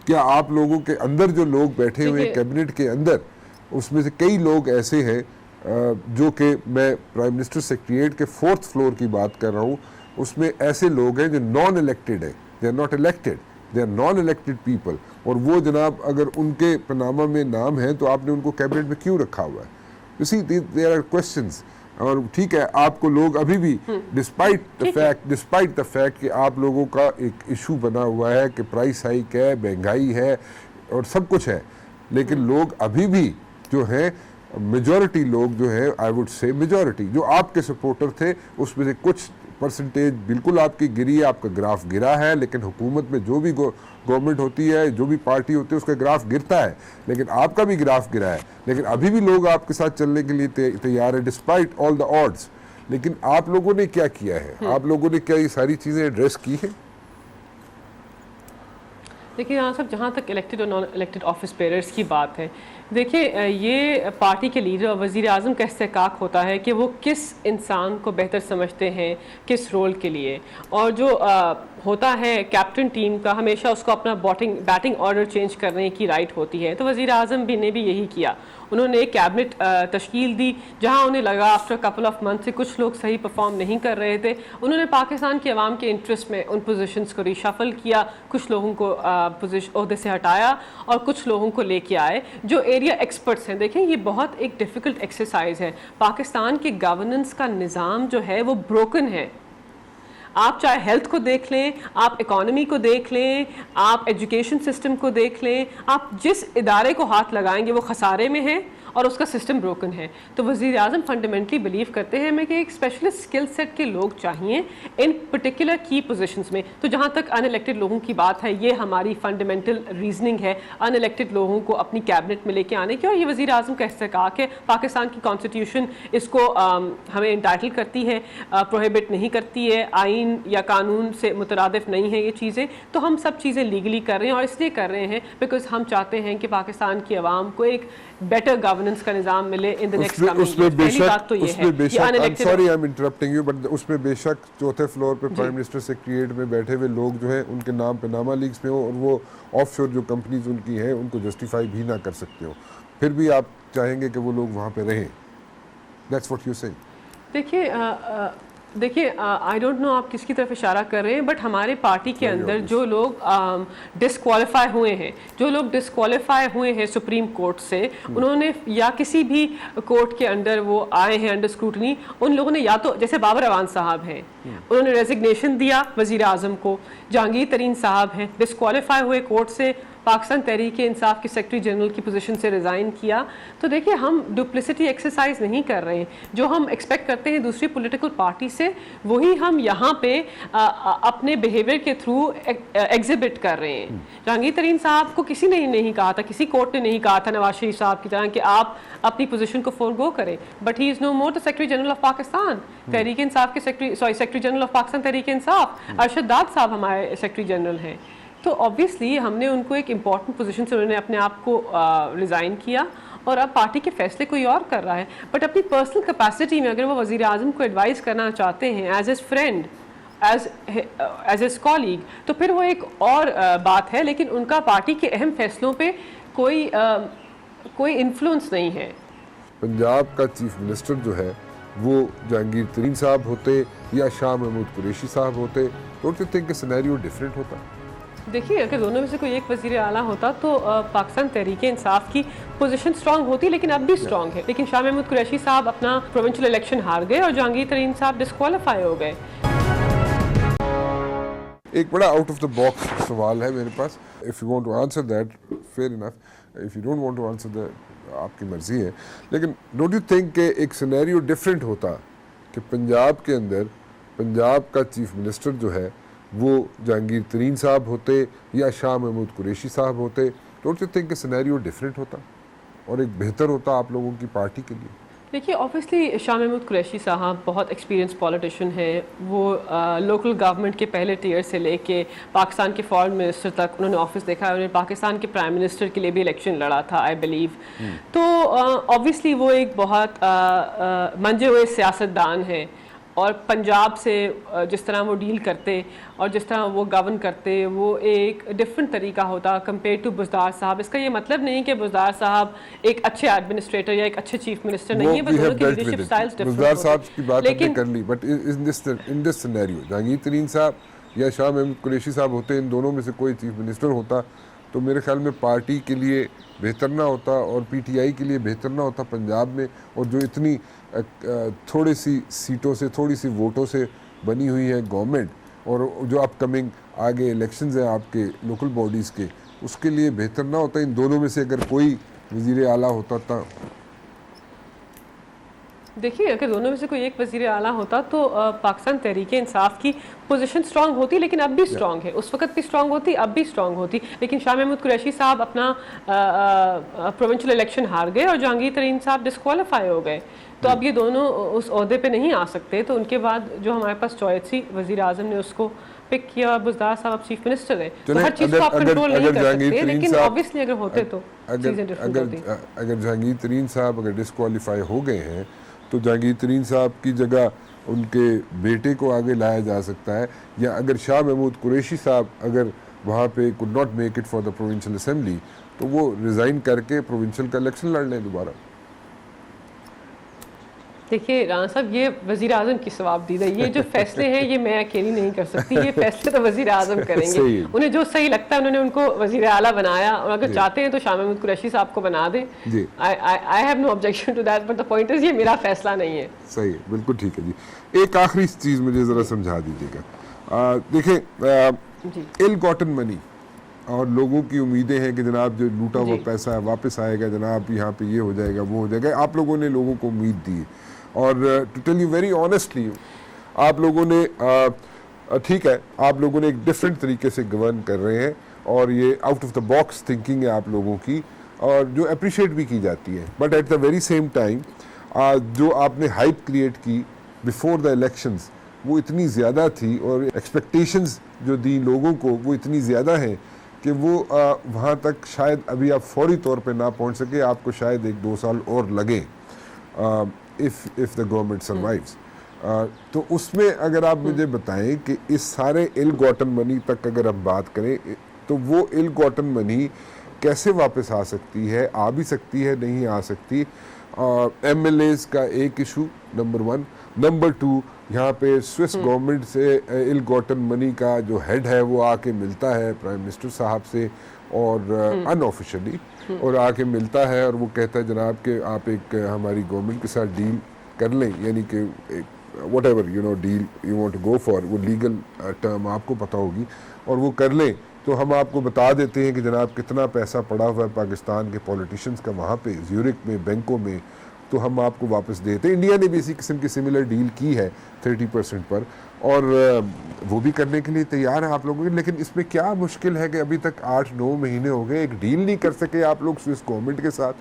کیا آپ لوگوں کے اندر جو لوگ بیٹھے ہوئے ہیں کیبنٹ کے اندر، اس میں سے کئی لوگ ایسے ہیں جو کہ میں پرائم منسٹر سیکریٹریٹ کے 4th فلور کی بات کر رہا ہوں، اس میں ایسے لوگ ہیں جو نان الیکٹڈ ہیں، they are not elected, they are non elected people, اور وہ جناب اگر ان کے پاناما میں نام ہے تو آپ نے ان کو کیبنٹ میں کیوں رکھا ہوا ہے؟ You see there are questions. اور ٹھیک ہے، آپ کو لوگ ابھی بھی ڈسپائٹ دا فیکٹ کہ آپ لوگوں کا ایک ایشو بنا ہوا ہے کہ پرائس ہائیک ہے، مہنگائی ہے اور سب کچھ ہے، لیکن لوگ ابھی بھی جو ہیں، میجورٹی لوگ جو ہیں، آئی وڈ سے میجورٹی جو آپ کے سپورٹر تھے، اس میں سے کچھ پرسنٹیج بالکل آپ کی گری ہے، آپ کا گراف گرا ہے، لیکن حکومت میں جو بھی گورنمنٹ ہوتی ہے، جو بھی پارٹی ہوتی ہے، اس کا گراف گرتا ہے، لیکن آپ کا بھی گراف گرا ہے، لیکن ابھی بھی لوگ آپ کے ساتھ چلنے کے لیے تیار ہے ڈسپائٹ آل دا آڈز. لیکن آپ لوگوں نے کیا کیا ہے؟ آپ لوگوں نے کیا یہ ساری چیزیں ایڈریس کی ہیں؟ دیکھیے یہاں صاحب، جہاں تک الیکٹڈ اور نان الیکٹڈ آفس بیئرز کی بات ہے، دیکھیے یہ پارٹی کے لیڈر اور وزیر اعظم کا استحقاق ہوتا ہے کہ وہ کس انسان کو بہتر سمجھتے ہیں کس رول کے لیے، اور جو ہوتا ہے کیپٹن ٹیم کا، ہمیشہ اس کو اپنا بیٹنگ آرڈر چینج کرنے کی رائٹ ہوتی ہے. تو وزیر اعظم نے بھی یہی کیا، انہوں نے ایک کیبنٹ تشکیل دی جہاں انہیں لگا آفٹر کپل آف منتھ سے کچھ لوگ صحیح پرفارم نہیں کر رہے تھے، انہوں نے پاکستان کے عوام کے انٹرسٹ میں ان پوزیشنز کو ریشفل کیا، کچھ لوگوں کو عہدے سے ہٹایا اور کچھ لوگوں کو لے کے آئے جو ایریا ایکسپرٹس ہیں. دیکھیں یہ بہت ایک ڈیفیکلٹ ایکسرسائز ہے. پاکستان کے گورننس کا نظام جو ہے وہ بروکن ہے. آپ چاہے ہیلتھ کو دیکھ لیں، آپ اکانومی کو دیکھ لیں، آپ ایجوکیشن سسٹم کو دیکھ لیں، آپ جس ادارے کو ہاتھ لگائیں گے وہ خسارے میں ہے اور اس کا سسٹم بروکن ہے. تو وزیر اعظم فنڈامنٹلی بلیو کرتے ہیں ہمیں کہ ایک اسپیشلسٹ اسکل سیٹ کے لوگ چاہیے ان پرٹیکولر کی پوزیشنز میں. تو جہاں تک ان الیکٹڈ لوگوں کی بات ہے، یہ ہماری فنڈامنٹل ریزننگ ہے ان الیکٹڈ لوگوں کو اپنی کیبنٹ میں لے کے آنے کی، اور یہ وزیر اعظم کا استحقاق ہے. پاکستان کی کانسٹیٹیوشن اس کو ہمیں انٹائٹل کرتی ہے، پروہیبٹ نہیں کرتی ہے، آئین یا قانون سے مترادف نہیں ہے یہ چیزیں. تو ہم سب چیزیں لیگلی کر رہے ہیں، اور اس لیے کر رہے ہیں بیکاز ہم چاہتے ہیں کہ پاکستان کی عوام کو ایک بیٹر گورننس کا نظام ملے in the next coming year. پہلی بات تو یہ ہے، sorry I am interrupting you, but اس میں بے شک 4تھے فلور پہ پرائم منسٹر سیکریٹریٹ میں بیٹھے ہوئے لوگ جو ہیں ان کے نام پاناما لیکس میں ہو اور وہ آف شور جو کمپنیز ان کی ہیں ان کو جسٹیفائی بھی نہ کر سکتے ہو، پھر بھی آپ چاہیں گے کہ وہ لوگ وہاں پہ رہیں. دیٹس واٹ یو سے. دیکھیے آئی ڈونٹ نو آپ کس کی طرف اشارہ کر رہے ہیں، بٹ ہمارے پارٹی کے اندر جو لوگ ڈسکوالیفائی ہوئے ہیں سپریم کورٹ سے، انہوں نے یا کسی بھی کورٹ کے اندر وہ آئے ہیں انڈر اسکروٹنی، ان لوگوں نے یا تو جیسے بابر اعوان صاحب ہیں انہوں نے ریزگنیشن دیا وزیر اعظم کو، جہانگیر ترین صاحب ہیں ڈسکوالیفائی ہوئے کورٹ سے، پاکستان تحریک انصاف کے سیکرٹری جنرل کی پوزیشن سے ریزائن کیا. تو دیکھیں ہم ڈپلیسٹی ایکسرسائز نہیں کر رہے ہیں، جو ہم ایکسپیکٹ کرتے ہیں دوسری پولیٹیکل پارٹی سے وہی ہم یہاں پہ اپنے بیہیویئر کے تھرو ایگزیبٹ کر رہے ہیں. جہانگیر ترین صاحب کو کسی نے نہیں کہا تھا، کسی کورٹ نے نہیں کہا تھا نواز شریف صاحب کی طرح کہ آپ اپنی پوزیشن کو فورگو کریں، but he is no more the secretary general of Pakistan Tehreek Insaf کے secretary general of Pakistan Tehreek انصاف ارشد داد صاحب ہمارے سیکرٹری جنرل ہیں. تو آبویسلی ہم نے ان کو ایک امپورٹنٹ پوزیشن سے انہوں نے اپنے آپ کو ریزائن کیا اور اب پارٹی کے فیصلے کوئی اور کر رہا ہے. بٹ اپنی پرسنل کیپیسٹی میں اگر وہ وزیر اعظم کو ایڈوائز کرنا چاہتے ہیں as a friend, as a colleague, تو پھر وہ ایک اور بات ہے، لیکن ان کا پارٹی کے اہم فیصلوں پہ کوئی انفلوئنس نہیں ہے. پنجاب کا چیف منسٹر جو ہے وہ جہانگیر ترین صاحب ہوتے یا شاہ محمود قریشی صاحب ہوتے، ڈونٹ یو تھنک کہ سینیریو ڈفرینٹ ہوتا؟ دیکھیے اگر دونوں میں سے کوئی ایک وزیر اعلیٰ ہوتا تو پاکستان تحریک انصاف کی پوزیشن سٹرانگ ہوتی، لیکن اب بھی سٹرانگ ہے. لیکن شاہ محمود قریشی صاحب اپنا پروونشل الیکشن ہار گئے اور جہانگیر ترین صاحب ڈسکوالیفائی ہو گئے. ایک بڑا آؤٹ آف دا باکس سوال ہے میرے پاس. If you want to answer that fair enough, if you don't want to answer that آپ کی مرضی ہے, لیکن ڈونٹ یو تھنک کہ ایک سینیریو ڈفرینٹ ہوتا کہ پنجاب کے اندر پنجاب کا چیف منسٹر جو ہے وہ جہانگیر ترین صاحب ہوتے یا شاہ محمود قریشی صاحب ہوتے؟ ڈونٹ یو تھنک کہ سینیریو ڈفرینٹ ہوتا اور ایک بہتر ہوتا آپ لوگوں کی پارٹی کے لیے؟ دیکھیے اوبیسلی شاہ محمود قریشی صاحب بہت ایکسپیرینس پولیٹیشین ہیں. وہ لوکل گورنمنٹ کے پہلے ٹیئر سے لے کے پاکستان کے فارن منسٹر تک انہوں نے آفس دیکھا ہے. انہوں نے پاکستان کے پرائم منسٹر کے لیے بھی الیکشن لڑا تھا آئی بلیو. تو اوبیسلی وہ ایک بہت منجے ہوئے سیاستدان ہیں, اور پنجاب سے جس طرح وہ ڈیل کرتے اور جس طرح وہ گورن کرتے وہ ایک ڈفرینٹ طریقہ ہوتا کمپیئر ٹو بزدار صاحب. اس کا یہ مطلب نہیں کہ بزدار صاحب ایک اچھے ایڈمنسٹریٹر یا ایک اچھے چیف منسٹر نہیں ہے, بس دونوں کی لیڈرشپ سٹائلز ڈفرینٹ بزدار صاحب کی بات ہم نے کر لی, but in this scenario Jahangir Tareen صاحب یا شاہ محمود قریشی صاحب ہوتے, ان دونوں میں سے کوئی چیف منسٹر ہوتا تو میرے خیال میں پارٹی کے لیے بہتر نہ ہوتا اور پی ٹی آئی کے لیے بہتر نہ ہوتا پنجاب میں, اور جو اتنی تھوڑی سی سیٹوں سے تھوڑی سی ووٹوں سے بنی ہوئی ہے گورنمنٹ, اور جو اپ کمنگ آگے الیکشنز ہیں آپ کے لوکل باڈیز کے, اس کے لیے بہتر نہ ہوتا ان دونوں میں سے اگر کوئی وزیر اعلیٰ ہوتا تھا؟ دیکھیے اگر دونوں میں سے کوئی ایک وزیر اعلیٰ ہوتا تو پاکستان تحریک انصاف کی پوزیشن اسٹرانگ ہوتی, لیکن اب بھی اسٹرانگ ہے. اس وقت بھی اسٹرانگ ہوتی, اب بھی اسٹرانگ ہوتی, لیکن شاہ محمود قریشی صاحب اپنا پروونشل الیکشن ہار گئے اور جہانگیر ترین صاحب ڈسکوالیفائی ہو گئے. تو اب یہ دونوں اس عہدے پہ نہیں آ سکتے, تو ان کے بعد جو ہمارے پاس چوائس تھی وزیر اعظم نے اس کو پک کیا. بزدار صاحب اب چیف منسٹر ہیں, تو ہر چیز کو آپ کنٹرول نہیں کر سکتے, لیکن اوبیسلی اگر ہوتے تو چیزیں ڈفرینٹ ہوتی. اگر جہانگیر ترین صاحب اگر ڈسکوالیفائی ہو گئے ہیں تو جہانگیر ترین صاحب کی جگہ ان کے بیٹے کو آگے لایا جا سکتا ہے, یا اگر شاہ محمود قریشی صاحب اگر وہاں پہ could not make it for the provincial assembly تو وہ ریزائن کر کے پروونشل کا الیکشن لڑ لیں دوبارہ. دیکھیے رانا صاحب یہ وزیر اعظم کی ثواب دید ہے, یہ جو فیصلے ہیں یہ میں اکیلی نہیں کر سکتی, یہ فیصلے تو وزیر اعظم کریں گے. انہیں جو صحیح لگتا ہے انہوں نے ان کو وزیر اعلیٰ بنایا, اور اگر چاہتے ہیں تو شاہ محمود قریشی صاحب کو بنا دیں. I have no objection to that, but the point is یہ میرا فیصلہ نہیں ہے. صحیح ہے, بالکل ٹھیک ہے جی. ایک آخری چیز مجھے ذرا سمجھا دیجیے گا. دیکھیں ill gotten money اور لوگوں کی امیدیں ہیں کہ جناب جو لوٹا ہوا پیسہ ہے واپس آئے گا, جناب یہاں پہ یہ ہو جائے گا وہ ہو جائے گا. آپ لوگوں نے لوگوں کو امید دی, اور to tell you very honestly آپ لوگوں نے ٹھیک ہے آپ لوگوں نے ایک ڈفرینٹ طریقے سے گورن کر رہے ہیں, اور یہ out of the box thinking ہے آپ لوگوں کی, اور جو اپریشیٹ بھی کی جاتی ہے. But at the very same time جو آپ نے ہائپ کریٹ کی بیفور دا الیکشنز وہ اتنی زیادہ تھی, اور ایکسپیکٹیشنز جو دی لوگوں کو وہ اتنی زیادہ ہیں کہ وہ وہاں تک شاید ابھی آپ فوری طور پہ نہ پہنچ سکے, آپ کو شاید 1-2 سال اور لگیں if the government survives. تو اس میں اگر آپ مجھے بتائیں کہ اس سارے ill gotten money تک اگر ہم بات کریں تو وہ ill gotten money کیسے واپس آ سکتی ہے, آ بھی سکتی ہے نہیں آ سکتی. ایم ایل ایز کا ایک ایشو نمبر 1. نمبر 2 یہاں پہ سوئس گورنمنٹ سے ill gotten money کا جو ہیڈ ہے وہ آ کے ملتا ہے پرائم منسٹر صاحب سے, اور ان آفیشلی اور آ کے ملتا ہے, اور وہ کہتا ہے جناب کہ آپ ایک ہماری گورنمنٹ کے ساتھ ڈیل کر لیں, یعنی کہ whatever you know deal you want to go for, وہ لیگل ٹرم آپ کو پتہ ہوگی, اور وہ کر لیں تو ہم آپ کو بتا دیتے ہیں کہ جناب کتنا پیسہ پڑا ہوا ہے پاکستان کے پولیٹیشینز کا وہاں پہ زیورک میں بینکوں میں, تو ہم آپ کو واپس دیتے ہیں. انڈیا نے بھی اسی قسم کی سملر ڈیل کی ہے 30% پر, اور وہ بھی کرنے کے لیے تیار ہیں آپ لوگوں کے. لیکن اس میں کیا مشکل ہے کہ ابھی تک 8-9 مہینے ہو گئے, ایک ڈیل نہیں کر سکے آپ لوگ سوئس گورنمنٹ کے ساتھ,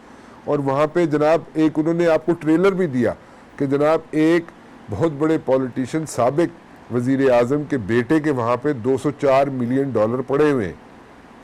اور وہاں پہ جناب ایک انہوں نے آپ کو ٹریلر بھی دیا کہ جناب ایک بہت بڑے پولیٹیشین سابق وزیر اعظم کے بیٹے کے وہاں پہ $204 ملین پڑے ہوئے ہیں.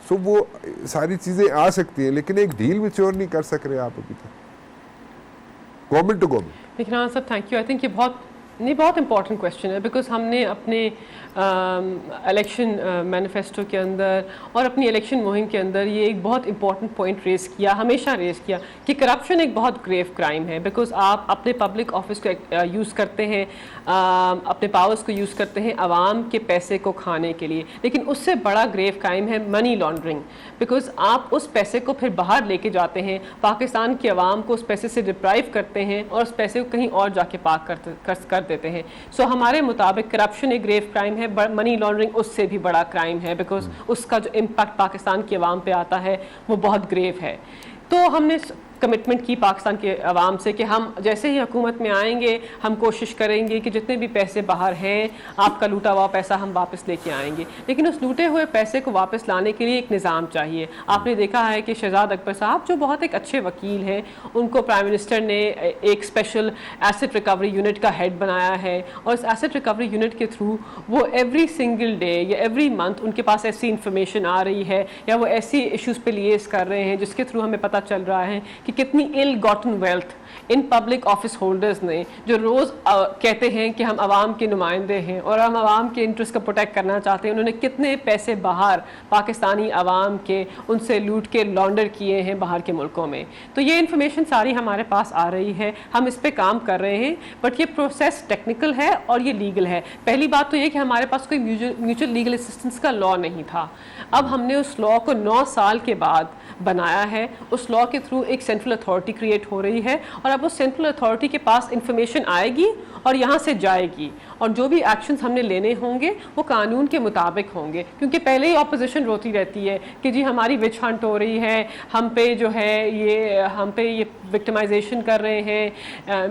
سو وہ ساری چیزیں آ سکتی ہیں, لیکن ایک ڈیل میچور نہیں کر سک رہے آپ ابھی تک گورنمنٹ ٹو گورنمنٹ. لیکن ہاں sir thank you, I think یہ بہت امپورٹنٹ کویشچن ہے, بیکاز ہم نے اپنے الیکشن مینیفیسٹو کے اندر اور اپنی الیکشن مہم کے اندر یہ ایک بہت امپورٹنٹ پوائنٹ ریز کیا, ہمیشہ ریز کیا کہ کرپشن ایک بہت گریو کرائم ہے. بیکاز آپ اپنے پبلک آفس کو یوز کرتے ہیں, اپنے پاورز کو یوز کرتے ہیں عوام کے پیسے کو کھانے کے لیے, لیکن اس سے بڑا گریو کرائم ہے منی لانڈرنگ. بیکاز آپ اس پیسے کو پھر باہر لے کے جاتے ہیں, پاکستان کی عوام کو اس پیسے سے ڈپرائیو کرتے ہیں, اور اس پیسے کو کہیں اور جا کے پارک کر دیتے ہیں. سو ہمارے مطابق کرپشن ایک گریو کرائم ہے, منی لانڈرنگ اس سے بھی بڑا کرائم ہے, بیکاز اس کا جو امپیکٹ پاکستان کی عوام پہ آتا ہے وہ بہت گریو ہے. تو ہم نے کمٹمنٹ کی پاکستان کے عوام سے کہ ہم جیسے ہی حکومت میں آئیں گے ہم کوشش کریں گے کہ جتنے بھی پیسے باہر ہیں آپ کا لوٹا ہوا پیسہ ہم واپس لے کے آئیں گے. لیکن اس لوٹے ہوئے پیسے کو واپس لانے کے لیے ایک نظام چاہیے. آپ نے دیکھا ہے کہ شہزاد اکبر صاحب جو بہت ایک اچھے وکیل ہیں, ان کو پرائم منسٹر نے ایک اسپیشل ایسٹ ریکوری یونٹ کا ہیڈ بنایا ہے, اور اس ایسٹ ریکوری یونٹ کے تھرو وہ ایوری سنگل ڈے یا ایوری منتھ ان کے پاس ایسی انفارمیشن آ رہی ہے یا وہ ایسی ایشوز پہ لیز کر رہے ہیں جس کے تھرو ہمیں پتہ چل رہا ہے کہ کتنی ill gotten wealth in public office holders نے, جو روز کہتے ہیں کہ ہم عوام کے نمائندے ہیں اور ہم عوام کے انٹرسٹ کو پروٹیکٹ کرنا چاہتے ہیں, انہوں نے کتنے پیسے باہر پاکستانی عوام کے ان سے لوٹ کے لانڈر کیے ہیں باہر کے ملکوں میں. تو یہ انفارمیشن ساری ہمارے پاس آ رہی ہے, ہم اس پہ کام کر رہے ہیں, بٹ یہ پروسیس ٹیکنیکل ہے اور یہ لیگل ہے. پہلی بات تو یہ کہ ہمارے پاس کوئی میوچل لیگل اسسٹنس کا لا نہیں تھا. اب ہم نے اس لا کو 9 سال کے بعد بنایا ہے. اس لا کے تھرو ایک سینٹرل اتھارٹی کریٹ ہو رہی ہے, اور اب اس سینٹرل اتھارٹی کے پاس انفارمیشن آئے گی اور یہاں سے جائے گی, اور جو بھی ایکشنز ہم نے لینے ہوں گے وہ قانون کے مطابق ہوں گے. کیونکہ پہلے ہی اپوزیشن روتی رہتی ہے کہ جی ہماری وچ ہنٹ ہو رہی ہے, ہم پہ جو ہے یہ وکٹمائزیشن کر رہے ہیں,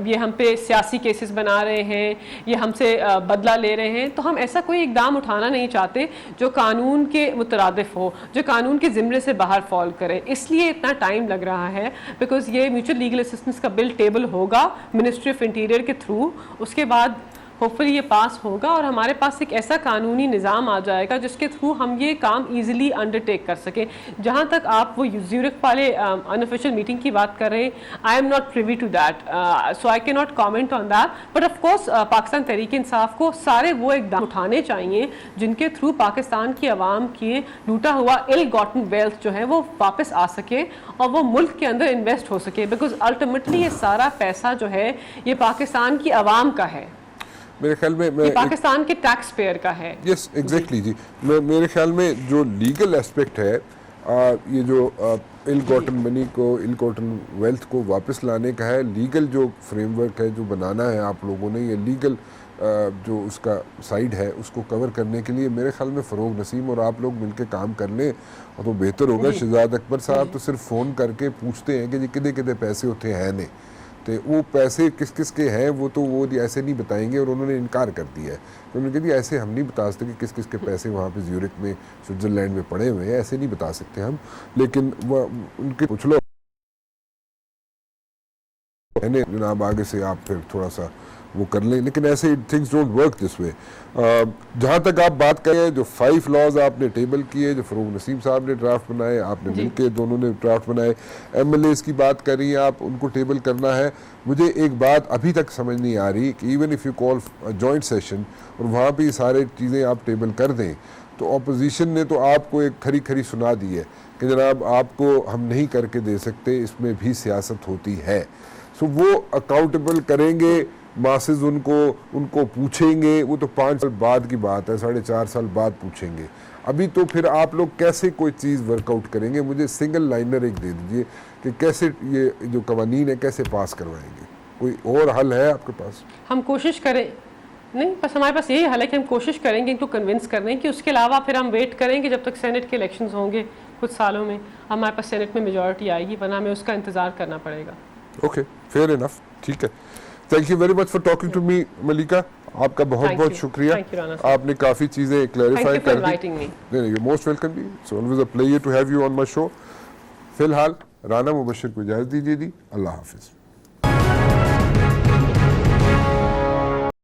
یہ ہم پہ سیاسی کیسز بنا رہے ہیں, یہ ہم سے بدلہ لے رہے ہیں. تو ہم ایسا کوئی اقدام اٹھانا نہیں چاہتے جو قانون کے مترادف ہو, جو قانون کے زمرے سے باہر فال کرے. اس لیے اتنا ٹائم لگ رہا ہے, بیکاز یہ میوچل لیگل اسسٹنس کا بل ٹیبل ہوگا منسٹری آف انٹیریئر کے تھرو, اس کے بعد ہوپ فلی یہ پاس ہوگا اور ہمارے پاس ایک ایسا قانونی نظام آ جائے گا جس کے تھرو ہم یہ کام ایزیلی انڈر ٹیک کر سکیں. جہاں تک آپ وہ زیورخ والے انآفیشیل میٹنگ کی بات کر رہے ہیں, I am not privy to that, so I key not comment on that, but of course Pakistan Tehreek Insaf کو سارے وہ اقدام اٹھانے چاہیے جن کے تھرو پاکستان کی عوام کی لوٹا ہوا ill gotten wealth جو ہے وہ واپس آ سکے اور وہ ملک کے اندر انویسٹ ہو سکے, بیکاز الٹیمیٹلی یہ سارا پیسہ جو ہے یہ پاکستان کی عوام کا ہے, میرے خیال میں پاکستان کے ٹیکس پیئر کا ہے. یس ایگزیکٹلی جی. میرے خیال میں جو لیگل اسپیکٹ ہے, یہ جو ill gotten money کو ill gotten wealth کو واپس لانے کا ہے, لیگل جو فریم ورک ہے جو بنانا ہے آپ لوگوں نے, یہ لیگل جو اس کا سائڈ ہے اس کو کور کرنے کے لیے میرے خیال میں فروغ نسیم اور آپ لوگ مل کے کام کر لیں اور تو بہتر ہوگا. شہزاد اکبر صاحب تو صرف فون کر کے پوچھتے ہیں کہ جی کدے کدے پیسے ہوتے ہیں نہیں, تو وہ پیسے کس کس کے ہیں وہ تو وہ ایسے نہیں بتائیں گے, اور انہوں نے انکار کر دیا ہے. تو انہوں نے کہا ایسے ہم نہیں بتا سکتے کہ کس کس کے پیسے وہاں پہ زیورخ میں سوئٹزرلینڈ میں پڑے ہوئے ہیں, ایسے نہیں بتا سکتے ہم, لیکن وہ ان کے پوچھ لو جناب آگے سے آپ پھر تھوڑا سا وہ کر لیں, لیکن ایسے تھنگس ڈونٹ ورک دس وے. جہاں تک آپ بات کریں, جو 5 لاز آپ نے ٹیبل کیے, جو فروغ نسیم صاحب نے ڈرافٹ بنائے, آپ نے مل کے دونوں نے ڈرافٹ بنائے, ایم ایل ایز کی بات کر رہی ہیں آپ, ان کو ٹیبل کرنا ہے. مجھے ایک بات ابھی تک سمجھ نہیں آ رہی کہ even if you call joint session اور وہاں پہ یہ سارے چیزیں آپ ٹیبل کر دیں, تو اپوزیشن نے تو آپ کو ایک کھری کھری سنا دی ہے کہ جناب آپ کو ہم نہیں کر کے دے سکتے, اس میں بھی سیاست ہوتی ہے. سو وہ اکاؤنٹیبل کریں گے, ماسز ان کو پوچھیں گے, وہ تو 5 سال بعد کی بات ہے, 4.5 سال بعد پوچھیں گے. ابھی تو پھر آپ لوگ کیسے کوئی چیز ورک آؤٹ کریں گے؟ مجھے سنگل لائنر ایک دے دیجئے کہ کیسے یہ جو قوانین ہے کیسے پاس کروائیں گے. کوئی اور حل ہے آپ کے پاس؟ ہم کوشش کریں, نہیں بس ہمارے پاس یہی حل ہے کہ ہم کوشش کریں گے ان کو کنونس کرنے کی. اس کے علاوہ پھر ہم ویٹ کریں گے جب تک سینٹ کے الیکشنز ہوں گے کچھ سالوں میں, ہمارے پاس سینٹ میں میجورٹی آئے گی, ورنہ ہمیں اس کا انتظار کرنا پڑے گا. اوکے, فیئر انف, ٹھیک ہے. Thank you very much for talking to me Malika, آپ کا بہت بہت شکریہ, آپ نے کافی چیزیں کلیریفائی کر دی. You most welcome ji, it's always a pleasure to have you on my show. فی الحال رانا مبشر کو اجازت دیجیے جی, اللہ حافظ.